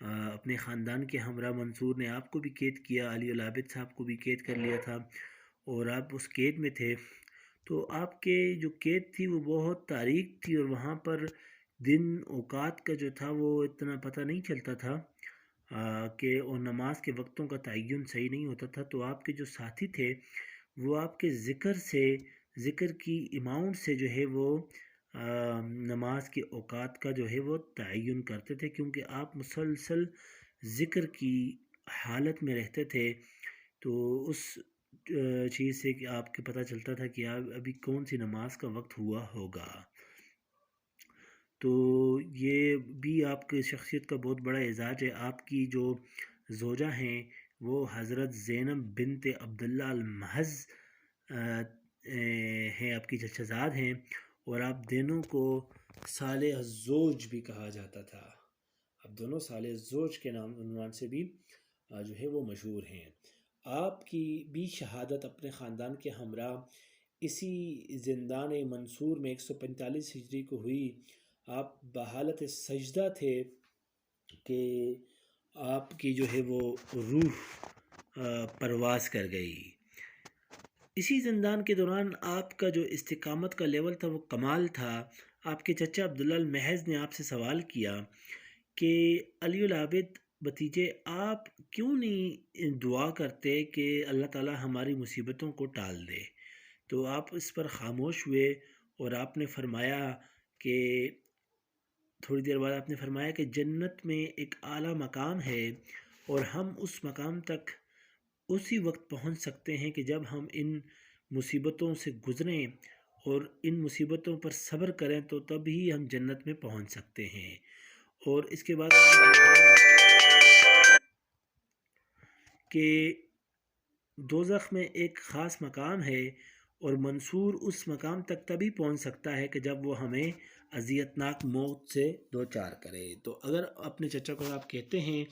اپنے خاندان کے ہمراہ منصور نے آپ کو بھی قید کیا، علی العابد صاحب کو بھی قید کر لیا تھا اور آپ اس قید میں تھے. تو آپ کے جو قید تھی وہ بہت تاریک تھی اور وہاں پر دن اوقات کا جو تھا وہ اتنا پتہ نہیں چلتا تھا کہ اور نماز کے وقتوں کا تعین صحیح نہیں ہوتا تھا. تو آپ کے جو ساتھی تھے وہ آپ کے ذکر کی اماؤنٹ سے جو ہے وہ نماز کے اوقات کا جو ہے وہ تعین کرتے تھے، کیونکہ آپ مسلسل ذکر کی حالت میں رہتے تھے. تو اس چیز سے کہ آپ کے پتہ چلتا تھا کہ آپ ابھی کون سی نماز کا وقت ہوا ہوگا. تو یہ بھی آپ کی شخصیت کا بہت بڑا اعزاز ہے. آپ کی جو زوجہ ہیں وہ حضرت زینب بنت عبداللہ المحض ہیں، آپ کی چچا زاد ہیں، اور آپ دونوں کو صالح الزوج بھی کہا جاتا تھا. اب دونوں صالح الزوج کے نام عنوان سے بھی جو ہے وہ مشہور ہیں. آپ کی بھی شہادت اپنے خاندان کے ہمراہ اسی زندان منصور میں 145 ہجری کو ہوئی. آپ بحالت سجدہ تھے کہ آپ کی جو ہے وہ روح پرواز کر گئی. اسی زندان کے دوران آپ کا جو استقامت کا لیول تھا وہ کمال تھا. آپ کے چچا عبداللہ المحض نے آپ سے سوال کیا کہ علی العابد بھتیجے آپ کیوں نہیں دعا کرتے کہ اللہ تعالی ہماری مصیبتوں کو ٹال دے. تو آپ اس پر خاموش ہوئے اور آپ نے فرمایا کہ تھوڑی دیر بعد آپ نے فرمایا کہ جنت میں ایک اعلیٰ مقام ہے اور ہم اس مقام تک اسی وقت پہنچ سکتے ہیں کہ جب ہم ان مصیبتوں سے گزریں اور ان مصیبتوں پر صبر کریں، تو تب ہی ہم جنت میں پہنچ سکتے ہیں. اور اس کے بعد کہ دوزخ میں ایک خاص مقام ہے اور منصور اس مقام تک تبھی پہنچ سکتا ہے کہ جب وہ ہمیں اذیتناک موت سے دوچار کرے. تو اگر اپنے چچا کو آپ کہتے ہیں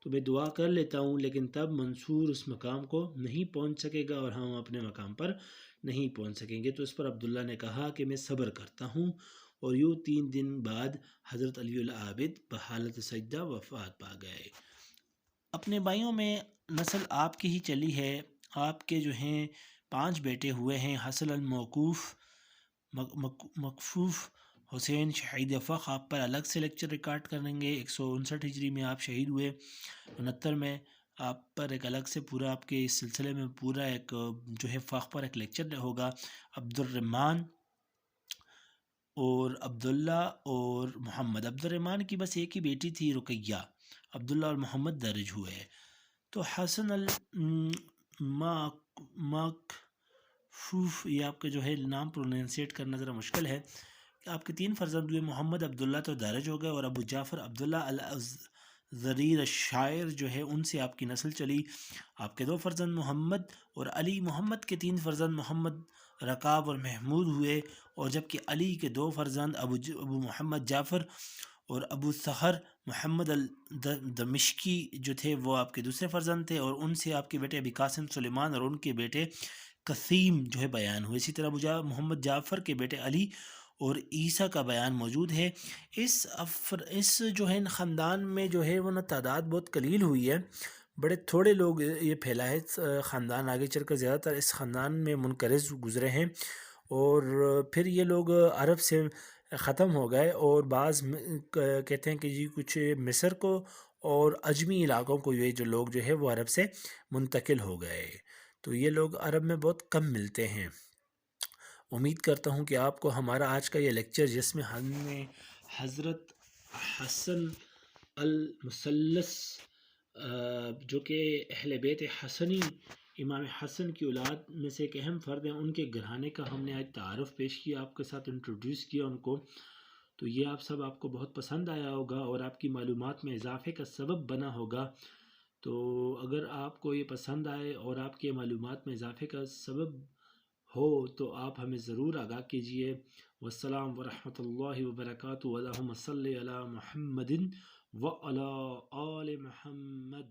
تو میں دعا کر لیتا ہوں، لیکن تب منصور اس مقام کو نہیں پہنچ سکے گا اور ہم اپنے مقام پر نہیں پہنچ سکیں گے. تو اس پر عبداللہ نے کہا کہ میں صبر کرتا ہوں. اور یوں 3 دن بعد حضرت علی العابد بحالت سجدہ وفات پا گئے. اپنے بھائیوں میں نسل آپ کی ہی چلی ہے. آپ کے جو ہیں 5 بیٹے ہوئے ہیں: حسن الموقوف، مکفوف، حسین، شہید افق. آپ پر الگ سے لیکچر ریکارڈ کریں گے. 159 ہجری میں آپ شہید ہوئے. 69 میں آپ پر ایک الگ سے پورا آپ کے اس سلسلے میں پورا ایک جو ہے فخ پر ایک لیکچر ہوگا. عبد الرحمن اور عبداللہ اور محمد. عبد الرحمن کی بس ایک ہی بیٹی تھی رقیہ. عبداللہ اور محمد درج ہوئے. تو حسن مکفوف، یہ آپ کا جو ہے نام پروننسیٹ کرنا ذرا مشکل ہے. آپ کے 3 فرزند ہوئے: محمد عبداللہ تو درج ہو گئے، اور ابو جعفر عبداللہ الزریر الشاعر جو ہے ان سے آپ کی نسل چلی. آپ کے 2 فرزند محمد اور علی. محمد کے 3 فرزند محمد رکاب اور محمود ہوئے، اور جبکہ علی کے 2 فرزند ابو محمد جعفر اور ابو سحر محمد الدمشقی جو تھے وہ آپ کے دوسرے فرزند تھے، اور ان سے آپ کے بیٹے ابی قاسم سلیمان اور ان کے بیٹے قسیم جو ہے بیان ہوئے. اسی طرح محمد جعفر کے بیٹے علی اور عیسیٰ کا بیان موجود ہے. اس جو ہے خاندان میں جو ہے وہ نا تعداد بہت قلیل ہوئی ہے. بڑے تھوڑے لوگ یہ پھیلا ہے خاندان. آگے چل کر زیادہ تر اس خاندان میں منقرض گزرے ہیں، اور پھر یہ لوگ عرب سے ختم ہو گئے، اور بعض کہتے ہیں کہ جی کچھ مصر کو اور عجمی علاقوں کو یہ جو لوگ جو ہے وہ عرب سے منتقل ہو گئے. تو یہ لوگ عرب میں بہت کم ملتے ہیں. امید کرتا ہوں کہ آپ کو ہمارا آج کا یہ لیکچر، جس میں ہم نے حضرت حسن المثلث جو کہ اہل بیت حسنی امام حسن کی اولاد میں سے ایک اہم فرد ہیں، ان کے گھرانے کا ہم نے آج تعارف پیش کیا، آپ کے ساتھ انٹروڈیوس کیا ان کو. تو یہ آپ کو بہت پسند آیا ہوگا اور آپ کی معلومات میں اضافے کا سبب بنا ہوگا. تو اگر آپ کو یہ پسند آئے اور آپ کے معلومات میں اضافے کا سبب ہو تو آپ ہمیں ضرور آگاہ کیجیے. والسلام ورحمۃ اللہ وبرکاتہ. اللہم صلی علی محمد وعلی آل محمد.